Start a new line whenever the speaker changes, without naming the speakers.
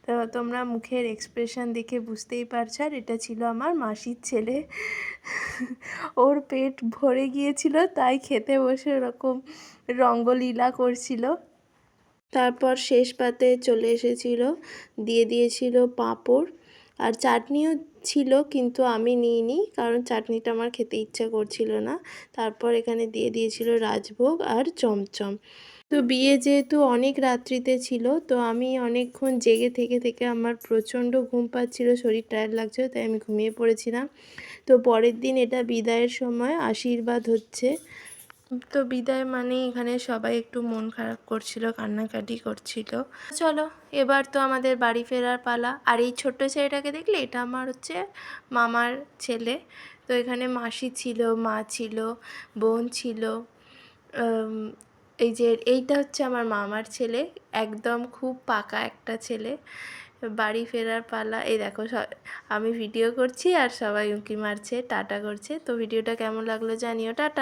তো তোমরা মুখের এক্সপ্রেশন দেখে বুঝতেই পারছো। আর এটা ছিল আমার মাসির ছেলে। ওর পেট ভরে গিয়েছিল, তাই খেতে বসে ওরকম রঙ্গলীলা করছিল। তারপর শেষ পাতে চলে এসেছিল, দিয়ে দিয়েছিল পাঁপড় আর চাটনিও ছিল, কিন্তু আমি নিইনি কারণ চাটনিটা আমার খেতে ইচ্ছা করছিল না। তারপর এখানে দিয়ে দিয়েছিল রাজভোগ আর চমচম। তো বিয়ে যেহেতু অনেক রাত্রিতে ছিল, তো আমি অনেকক্ষণ জেগে থেকে থেকে আমার প্রচণ্ড ঘুম পাচ্ছিল, শরীর টায়ার্ড লাগছিল, তাই আমি ঘুমিয়ে পড়েছিলাম। তো পরের দিন এটা বিদায়ের সময় আশীর্বাদ হচ্ছে। তো বিদায় মানে এখানে সবাই একটু মন খারাপ করছিল, কান্নাকাটি করছিল। চলো এবার তো আমাদের বাড়ি ফেরার পালা। আর এই ছোট্ট ছেলেটাকে দেখলে, এটা আমার হচ্ছে মামার ছেলে। তো এখানে মাসি ছিল, মা ছিল, বোন ছিল। এই যে এইটা হচ্ছে আমার মামার ছেলে, একদম খুব পাকা একটা ছেলে। বাড়ি ফেরার পালা। এই দেখো আমি ভিডিও করছি আর সবাই উঁকি মারছে, টাটা করছে। তো ভিডিওটা কেমন লাগলো জানিও, টাটা।